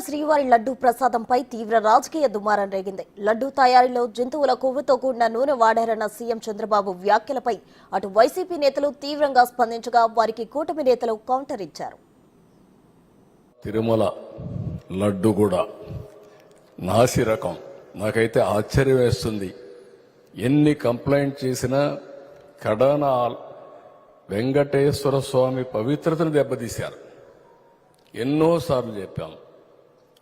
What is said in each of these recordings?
శ్రీవారి లడ్డూ ప్రసాదంపై తీవ్ర రాజకీయ దుమారం రేగింది. లడ్డూ తయారీలో జంతువుల కొవ్వుతో కూడిన నూనె వాడారన్న సీఎం చంద్రబాబు వ్యాఖ్యలపై అటు వైసీపీ నేతలు తీవ్రంగా స్పందించగా వారికి కూటమి నేతలు కౌంటర్ ఇచ్చారు. తిరుమల లడ్డు కూడా నాసి రకం. నాకైతే ఆశ్చర్యం వేస్తుంది. ఎన్ని కంప్లైంట్ చేసినా కడాన వెంకటేశ్వర స్వామి పవిత్రతను దెబ్బతీశారు. ఎన్నోసార్లు చెప్పాం.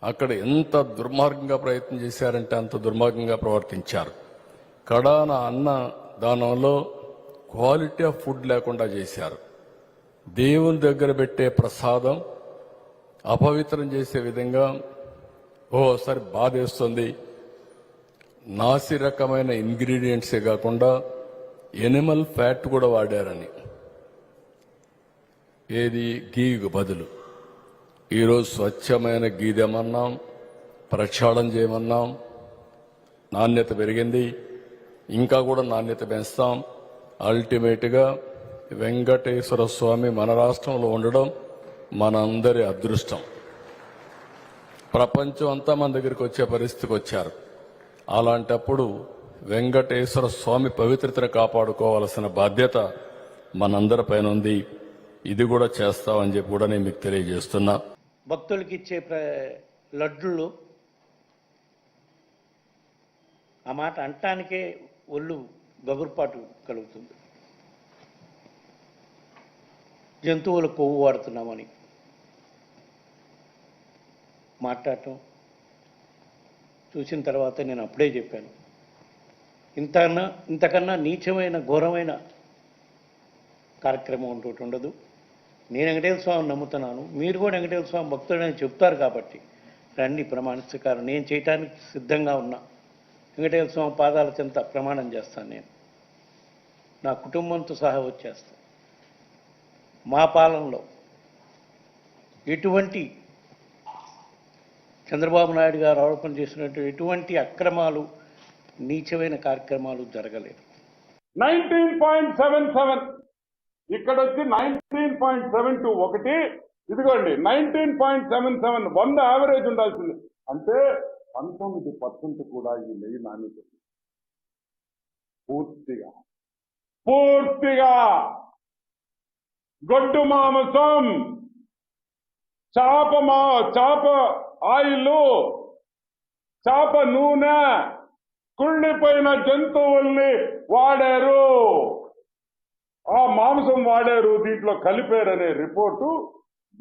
అక్కడ ఎంత దుర్మార్గంగా ప్రయత్నం చేశారంటే అంత దుర్మార్గంగా ప్రవర్తించారు. కడాన అన్న దానంలో క్వాలిటీ ఆఫ్ ఫుడ్ లేకుండా చేశారు. దేవుని దగ్గర పెట్టే ప్రసాదం అపవిత్రం చేసే విధంగా ఓసారి బాధేస్తుంది. నాసి రకమైన ఇంగ్రీడియంట్సే కాకుండా ఎనిమల్ ఫ్యాట్ కూడా వాడారని, ఏది గీకు బదులు. ఈరోజు స్వచ్ఛమైన గీ తెమన్నాం, ప్రక్షాళన చేయమన్నాం. నాణ్యత పెరిగింది, ఇంకా కూడా నాణ్యత పెంచుతాం. అల్టిమేట్గా వెంకటేశ్వర స్వామి మన రాష్ట్రంలో ఉండడం మనందరి అదృష్టం. ప్రపంచం అంతా మన దగ్గరికి వచ్చే పరిస్థితికి వచ్చారు. అలాంటప్పుడు వెంకటేశ్వర స్వామి పవిత్రతను కాపాడుకోవాల్సిన బాధ్యత మనందరిపైన ఉంది. ఇది కూడా చేస్తామని చెప్పి కూడా నేను మీకు తెలియజేస్తున్నా. భక్తులకి ఇచ్చే లడ్డులు ఆ మాట అంటానికే ఒళ్ళు గగురుపాటు కలుగుతుంది. జంతువుల కొవ్వు వాడుతున్నామని మాట్లాడటం చూసిన తర్వాత నేను అప్పుడే చెప్పాను, ఇంతకన్నా నీచమైన ఘోరమైన కార్యక్రమం ఇంకోటి ఉండదు. నేను వెంకటేశ్వర స్వామిని నమ్ముతున్నాను, మీరు కూడా వెంకటేశ్వర స్వామి భక్తుడని చెప్తారు కాబట్టి రండి ప్రమాణిస్తాను. నేను చేయటానికి సిద్ధంగా ఉన్నా. వెంకటేశ్వర స్వామి పాదాల చెంత ప్రమాణం చేస్తాను. నేను నా కుటుంబంతో సహా వచ్చేస్తాను. మా పాలనలో ఎటువంటి చంద్రబాబు నాయుడు గారు ఆరోపణ చేసినట్టు ఎటువంటి అక్రమాలు, నీచమైన కార్యక్రమాలు జరగలేదు. 19.77 ఇక్కడ వచ్చి 19.72 ఒకటి, ఇదిగోండి 19.77 100 యావరేజ్ ఉండాల్సింది. అంటే 19% కూడా ఈ నెయ్యి నాణ్యత పూర్తిగా గొడ్డు మాంసం, చాప ఆయిల్, చాప నూనె, కుళ్ళిపోయిన జంతువుల్ని వాడారు, ఆ మాంసం వాడారు, దీంట్లో కలిపారనే రిపోర్టు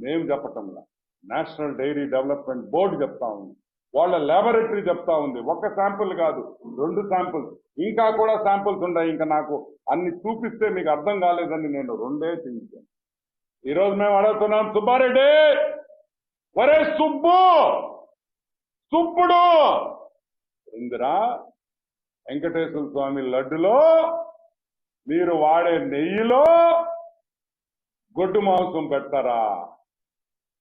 మేము చెప్పటంలా, నేషనల్ డైరీ డెవలప్మెంట్ బోర్డు చెప్తా ఉంది, వాళ్ళ ల్యాబొరేటరీ చెప్తా ఉంది. ఒక శాంపుల్ కాదు, 2 శాంపుల్స్, ఇంకా కూడా శాంపుల్స్ ఉన్నాయి. ఇంకా నాకు అన్ని చూపిస్తే మీకు అర్థం కాలేదని నేను 2 చూపించాను. ఈరోజు మేము అడుగుతున్నాం, సుబ్బారెడ్డి, ఒరే సుబ్బుడు ఇందిరా, వెంకటేశ్వర స్వామి లడ్డులో మీరు వాడే నెయ్యిలో గొడ్డు మాంసం పెడతారా?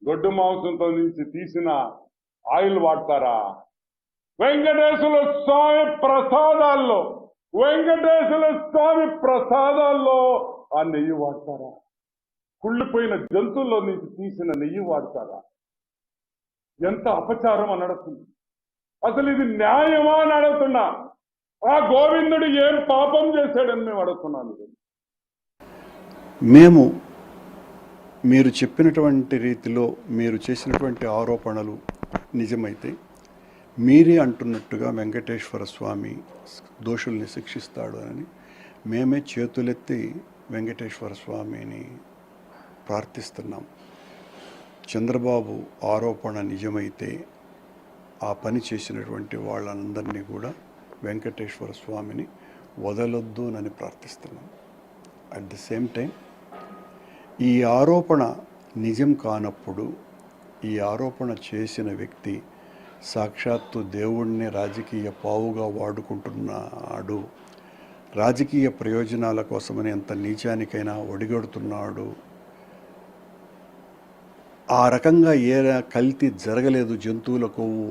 గొడ్డు మాంసంతో నుంచి తీసిన ఆయిల్ వాడతారా? వెంకటేశ్వర స్వామి ప్రసాదాల్లో ఆ నెయ్యి వాడతారా? కుళ్ళిపోయిన జంతువుల్లో నుంచి తీసిన నెయ్యి వాడతారా? ఎంత అపచారం అని అడుగుతుంది. అసలు ఇది న్యాయమా అని అడుగుతున్నా. ఆ గోవిందుడు ఏం పాపం చేశాడని మేము అడుగుతున్నాను. మేము మీరు చెప్పినటువంటి రీతిలో మీరు చేసినటువంటి ఆరోపణలు నిజమైతే మీరే అంటున్నట్టుగా వెంకటేశ్వర స్వామి దోషుల్ని శిక్షిస్తాడు అని మేమే చేతులెత్తి వెంకటేశ్వర స్వామిని ప్రార్థిస్తున్నాం. చంద్రబాబు ఆరోపణ నిజమైతే ఆ పని చేసినటువంటి వాళ్ళందరినీ కూడా వెంకటేశ్వర స్వామిని వదలొద్దునని ప్రార్థిస్తున్నాం. అట్ ది సేమ్ టైం ఈ ఆరోపణ నిజం కానప్పుడు, ఈ ఆరోపణ చేసిన వ్యక్తి సాక్షాత్తు దేవుణ్ణి రాజకీయ పావుగా వాడుకుంటున్నాడు, రాజకీయ ప్రయోజనాల కోసమని ఎంత నీచానికైనా ఒడిగడుతున్నాడు. ఆ రకంగా కల్తీ జరగలేదు, జంతువుల కొవ్వు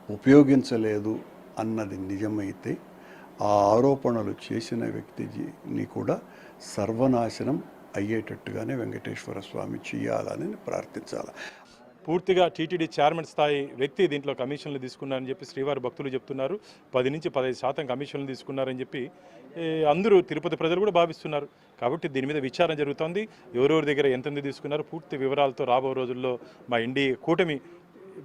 ఉపయోగించలేదు అన్నది నిజమైతే ఆ ఆరోపణలు చేసిన వ్యక్తిని కూడా సర్వనాశనం అయ్యేటట్టుగానే వెంకటేశ్వర స్వామి చేయాలని ప్రార్థించాలి. పూర్తిగా టీటీడీ చైర్మన్ స్థాయి వ్యక్తి దీంట్లో కమిషన్లు తీసుకున్నారని చెప్పి శ్రీవారి భక్తులు చెప్తున్నారు. 10 నుంచి 15% కమిషన్లు తీసుకున్నారని చెప్పి అందరూ తిరుపతి ప్రజలు కూడా భావిస్తున్నారు. కాబట్టి దీని మీద విచారణ జరుగుతోంది. ఎవరెవరి దగ్గర ఎంతెంత తీసుకున్నారు పూర్తి వివరాలతో రాబో రోజుల్లో మా ఎన్డీఏ కూటమి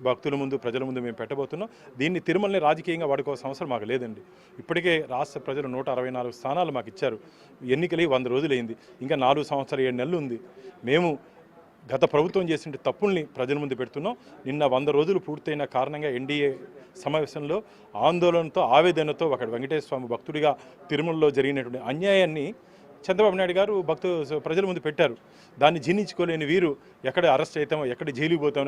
భక్తుల ముందు ప్రజల ముందు మేము పెట్టబోతున్నాం. దీన్ని తిరుమలని రాజకీయంగా వాడుకోవాల్సిన అవసరం మాకు లేదండి. ఇప్పటికే రాష్ట్ర ప్రజలు 164 స్థానాలు మాకు ఇచ్చారు. ఎన్నికలు 100 రోజులైంది. ఇంకా 4 సంవత్సరాలు 7 నెలలు ఉంది. మేము గత ప్రభుత్వం చేసిన తప్పుల్ని ప్రజల ముందు పెడుతున్నాం. నిన్న 100 రోజులు పూర్తయిన కారణంగా ఎన్డీఏ సమావేశంలో ఆందోళనతో ఆవేదనతో ఒక వెంకటేశ్వర స్వామి భక్తుడిగా తిరుమలలో జరిగినటువంటి అన్యాయాన్ని చంద్రబాబు నాయుడు గారు ప్రజల ముందు పెట్టారు. దాన్ని జీర్ణించుకోలేని వీరు ఎక్కడ అరెస్ట్ అవుతామో ఎక్కడ జైలుకి పోతామో